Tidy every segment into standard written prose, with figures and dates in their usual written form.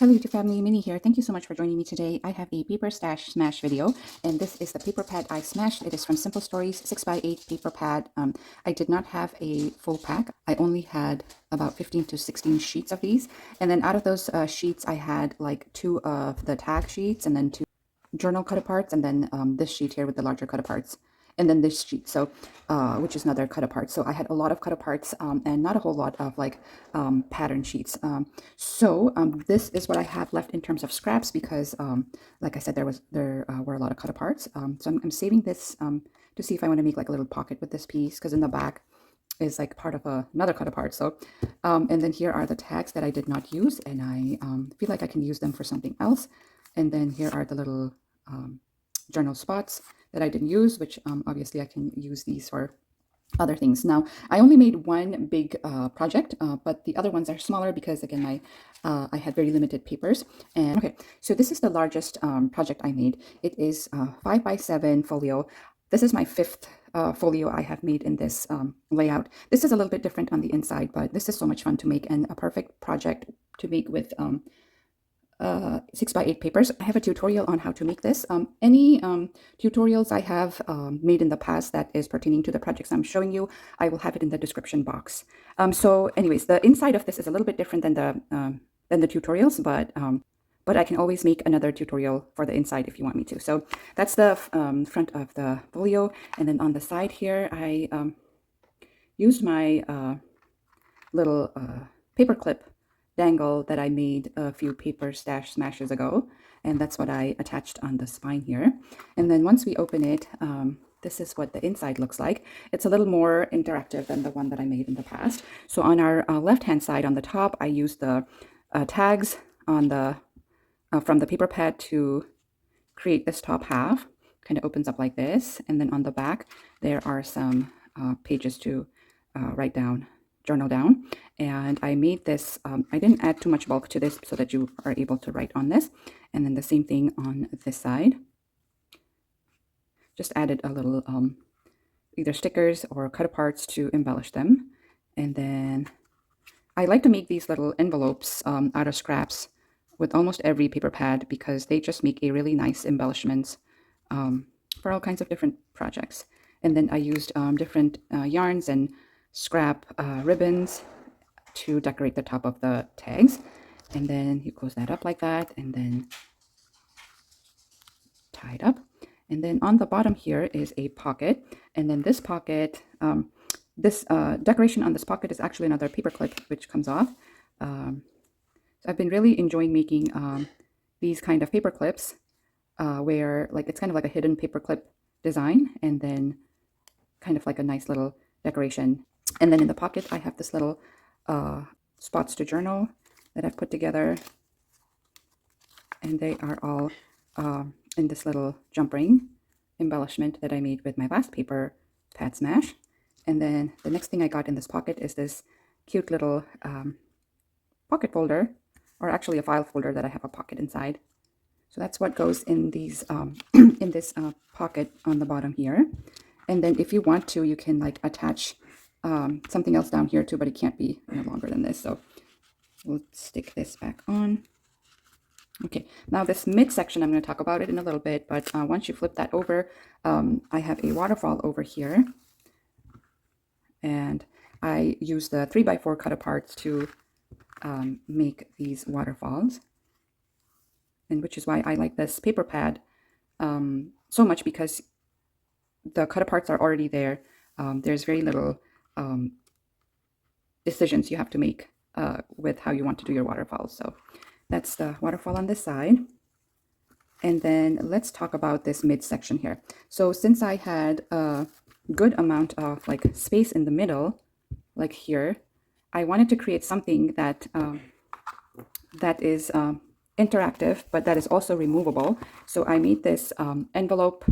Hello YouTube family, Minnie here. Thank you so much for joining me today. I have a paper stash smash video, and this is the paper pad I smashed. It is from Simple Stories 6x8 paper pad. I did not have a full pack. I only had about 15 to 16 sheets of these, and then out of those sheets I had like 2 of the tag sheets and then 2 journal cut aparts, and then this sheet here with the larger cut aparts, and then this sheet, so which is another cut apart. So I had a lot of cut aparts and not a whole lot of like pattern sheets. This is what I have left in terms of scraps because like I said, there were a lot of cut aparts. So I'm saving this to see if I want to make like a little pocket with this piece, because in the back is like part of another cut apart. So and then here are the tags that I did not use, and I feel like I can use them for something else. And then here are the little journal spots that I didn't use, which obviously I can use these for other things. Now, I only made one big project, but the other ones are smaller because, again, I had very limited papers. And okay, so this is the largest project I made. It is 5x7 folio. This is my 5th folio I have made in this layout. This is a little bit different on the inside, but this is so much fun to make and a perfect project to make with 6x8 papers. I have a tutorial on how to make this. Any tutorials I have made in the past that is pertaining to the projects I'm showing you, I will have it in the description box. So anyways, the inside of this is a little bit different than the tutorials, but I can always make another tutorial for the inside if you want me to. So that's the front of the folio, and then on the side here, I used my little paper clip dangle that I made a few paper stash smashes ago, and that's what I attached on the spine here. And then once we open it, this is what the inside looks like. It's a little more interactive than the one that I made in the past. So on our left hand side on the top, I used the tags on the from the paper pad to create this top half. Kind of opens up like this, and then on the back there are some pages to write down, journal down. And I made this, I didn't add too much bulk to this so that you are able to write on this. And then the same thing on this side. Just added a little either stickers or cut aparts to embellish them. And then I like to make these little envelopes out of scraps with almost every paper pad because they just make a really nice embellishments for all kinds of different projects. And then I used different yarns and scrap ribbons to decorate the top of the tags. And then you close that up like that and then tie it up. And then on the bottom here is a pocket, and then this pocket, this decoration on this pocket is actually another paper clip which comes off. So I've been really enjoying making these kind of paper clips where like it's kind of like a hidden paper clip design, and then kind of like a nice little decoration. And then in the pocket I have this little spots to journal that I've put together, and they are all in this little jump ring embellishment that I made with my last paper pad smash. And then the next thing I got in this pocket is this cute little pocket folder, or actually a file folder that I have a pocket inside. So that's what goes in these in this pocket on the bottom here. And then if you want to, you can like attach something else down here too, but it can't be longer than this. So we'll stick this back on. Okay, now this mid section, I'm going to talk about it in a little bit, but once you flip that over, I have a waterfall over here. And I use the 3x4 cut aparts to make these waterfalls. And which is why I like this paper pad so much, because the cut aparts are already there. There's very little decisions you have to make with how you want to do your waterfalls. So that's the waterfall on this side. And then let's talk about this midsection here. So since I had a good amount of like space in the middle, like here, I wanted to create something that that is interactive, but that is also removable. So I made this envelope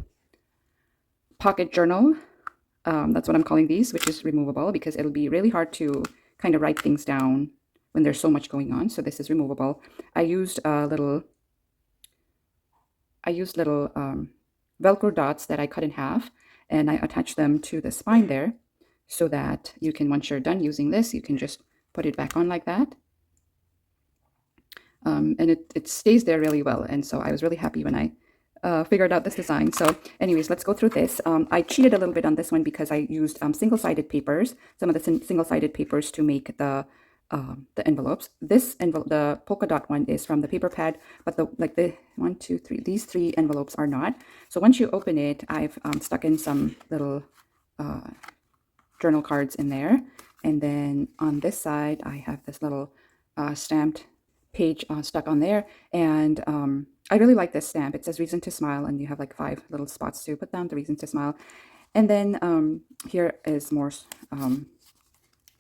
pocket journal. That's what I'm calling these, which is removable because it'll be really hard to kind of write things down when there's so much going on. So this is removable. I used little Velcro dots that I cut in half, and I attached them to the spine there so that you can, once you're done using this, you can just put it back on like that. and it stays there really well. And so I was really happy when I figured out this design. So anyways, let's go through this. I cheated a little bit on this one because I used single-sided papers, some of the single-sided papers to make the envelopes. This envelope, the polka dot one, is from the paper pad, but the one, two, three, these three envelopes are not. So once you open it, I've stuck in some little journal cards in there. And then on this side, I have this little stamped page stuck on there. And I really like this stamp. It says reason to smile, and you have like 5 little spots to put down the reason to smile. And then here is more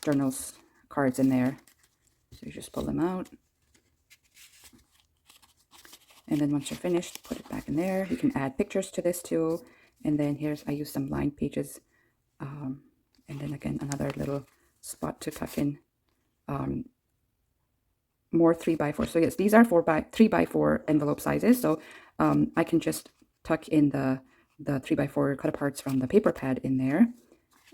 journals cards in there. So you just pull them out. And then once you're finished, put it back in there. You can add pictures to this too. And then I use some lined pages. And then again, another little spot to tuck in more 3x4. So yes, these are 3x4 envelope sizes. So I can just tuck in the 3x4 cut aparts from the paper pad in there.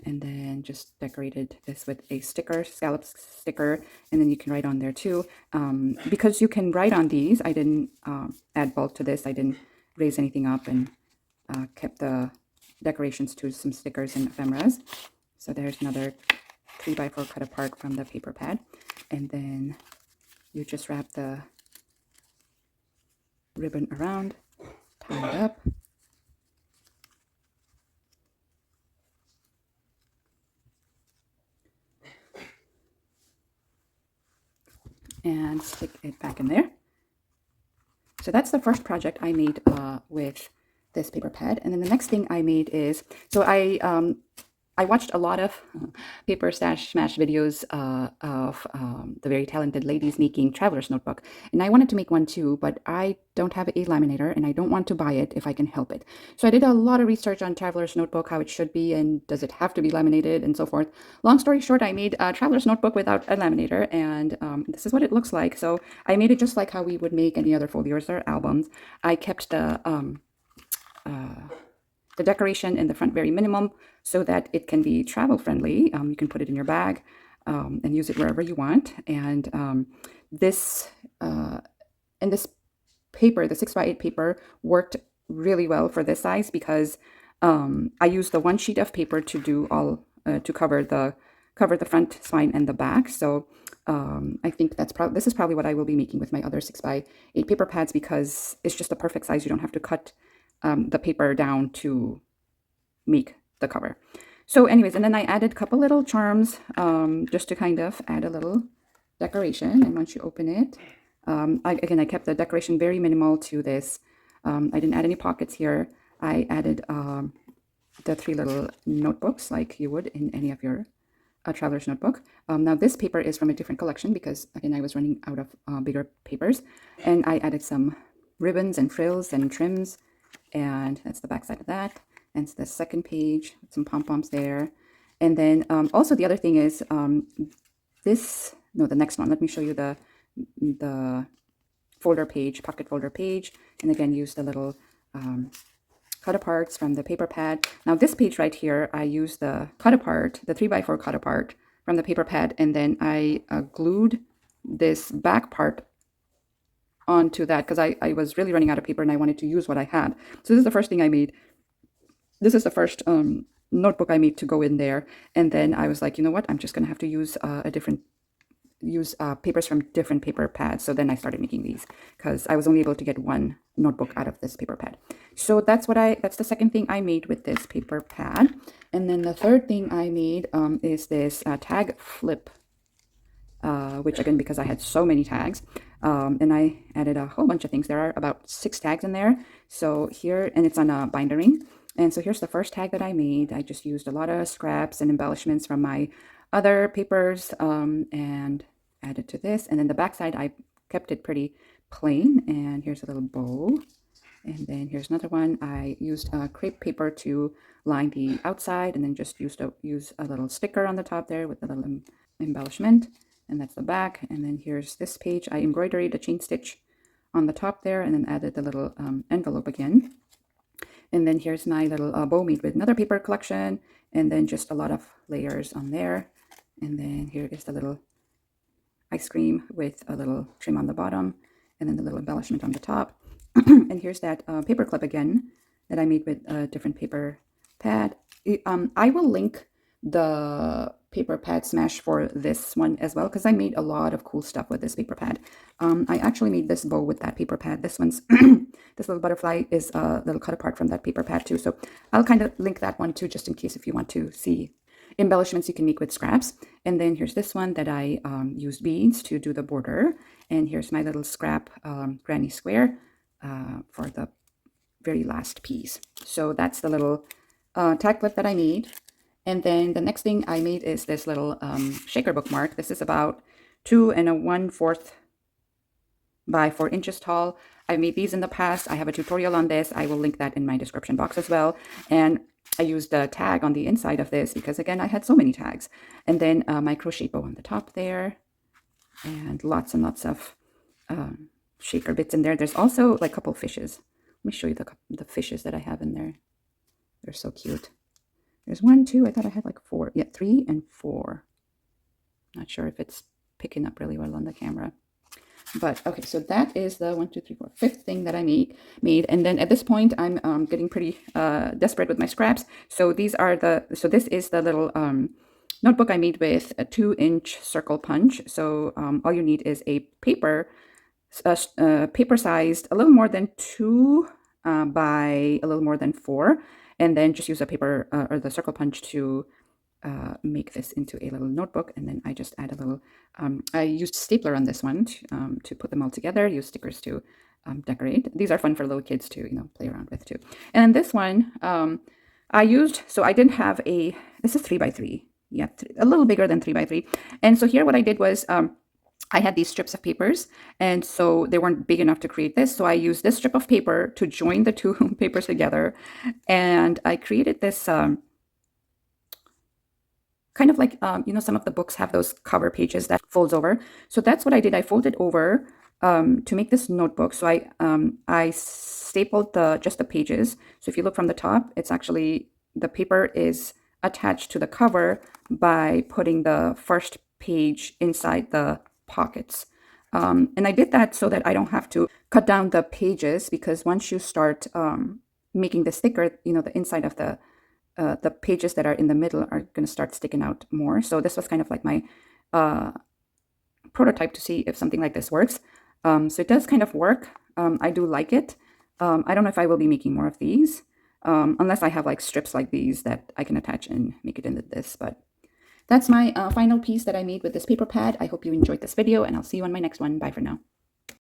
And then just decorated this with a sticker, scallop sticker, and then you can write on there too. Because you can write on these, I didn't add bulk to this. I didn't raise anything up, and kept the decorations to some stickers and ephemeras. So there's another 3x4 cut apart from the paper pad. And then you just wrap the ribbon around, tie it up. And stick it back in there. So that's the first project I made with this paper pad. And then the next thing I made is, so I watched a lot of paper stash smash videos of the very talented ladies making traveler's notebook, and I wanted to make one too, but I don't have a laminator and I don't want to buy it if I can help it. So I did a lot of research on traveler's notebook, how it should be, and does it have to be laminated, and so forth. Long story short, I made a traveler's notebook without a laminator, and this is what it looks like. So I made it just like how we would make any other folios or albums. I kept the decoration in the front very minimum so that it can be travel friendly. You can put it in your bag and use it wherever you want. And this paper, the 6x8 paper, worked really well for this size because I used the one sheet of paper to do all to cover the front spine and the back. So I think this is probably what I will be making with my other 6x8 paper pads, because it's just the perfect size. You don't have to cut the paper down to make the cover. So anyways, and then I added a couple little charms just to kind of add a little decoration. And once you open it, I kept the decoration very minimal to this. I didn't add any pockets here. I added the 3 little notebooks like you would in any of your traveler's notebook. Now this paper is from a different collection because, again, I was running out of bigger papers. And I added some ribbons and frills and trims. And that's the back side of that. And it's the second page with some pom-poms there. And then also the other thing is the next one. Let me show you the folder page, pocket folder page. And again, use the little cut aparts from the paper pad. Now this page right here, I used the cut apart, the 3x4 cut apart from the paper pad. And then I glued this back part onto that because I was really running out of paper and I wanted to use what I had. So this is the first thing I made. This is the first notebook I made to go in there. And then I was like, you know what? I'm just going to have to use papers from different paper pads. So then I started making these because I was only able to get one notebook out of this paper pad. So that's the second thing I made with this paper pad. And then the third thing I made is this tag flip, which again, because I had so many tags, and I added a whole bunch of things. There are about 6 tags in there. So here, and it's on a binder ring. And so here's the first tag that I made. I just used a lot of scraps and embellishments from my other papers and added to this. And then the back side, I kept it pretty plain. And here's a little bow. And then here's another one. I used crepe paper to line the outside, and then just use a little sticker on the top there with a little embellishment. And that's the back. And then here's this page. I embroidered a chain stitch on the top there, and then added the little envelope again. And then here's my little bow made with another paper collection, and then just a lot of layers on there. And then here is the little ice cream with a little trim on the bottom. and then the little embellishment on the top. And here's that paper clip again that I made with a different paper pad. I will link the paper pad smash for this one as well, because I made a lot of cool stuff with this paper pad. I actually made this bow with that paper pad. This one's this little butterfly is a little cut apart from that paper pad too, so I'll kind of link that one too, just in case if you want to see embellishments you can make with scraps. And then here's this one that I used beads to do the border, and here's my little scrap granny square for the very last piece. So that's the little tag clip that I made. And then the next thing I made is this little shaker bookmark. This is about 2 1/4 by 4 inches tall. I've made these in the past. I have a tutorial on this. I will link that in my description box as well. And I used a tag on the inside of this because, again, I had so many tags. And then my crochet bow on the top there. And lots of shaker bits in there. There's also like a couple fishes. Let me show you the fishes that I have in there. They're so cute. There's 1, 2, I thought I had like 4. Yeah, 3 and 4. Not sure if it's picking up really well on the camera. But okay, so that is the 1, 2, 3, 4, 5th thing that I made. And then at this point, I'm getting pretty desperate with my scraps. So these are this is the little notebook I made with a 2-inch circle punch. So all you need is a paper sized a little more than 2 by a little more than 4. And then just use a paper or the circle punch to make this into a little notebook. And then I just add a little, I used stapler on this one to put them all together, use stickers to decorate. These are fun for little kids to, play around with too. And this one I used, so I didn't have this is 3 by 3. Yeah, a little bigger than 3 by 3. And so here what I did was, I had these strips of papers, and so they weren't big enough to create this. So I used this strip of paper to join the 2 papers together. And I created this kind of like, some of the books have those cover pages that folds over. So that's what I did. I folded over to make this notebook. So I stapled just the pages. So if you look from the top, it's actually, the paper is attached to the cover by putting the first page inside the pockets. And I did that so that I don't have to cut down the pages, because once you start making the sticker, the inside of the pages that are in the middle are going to start sticking out more. So this was kind of like my prototype to see if something like this works. So it does kind of work. I do like it. I don't know if I will be making more of these, unless I have like strips like these that I can attach and make it into this. But that's my final piece that I made with this paper pad. I hope you enjoyed this video, and I'll see you on my next one. Bye for now.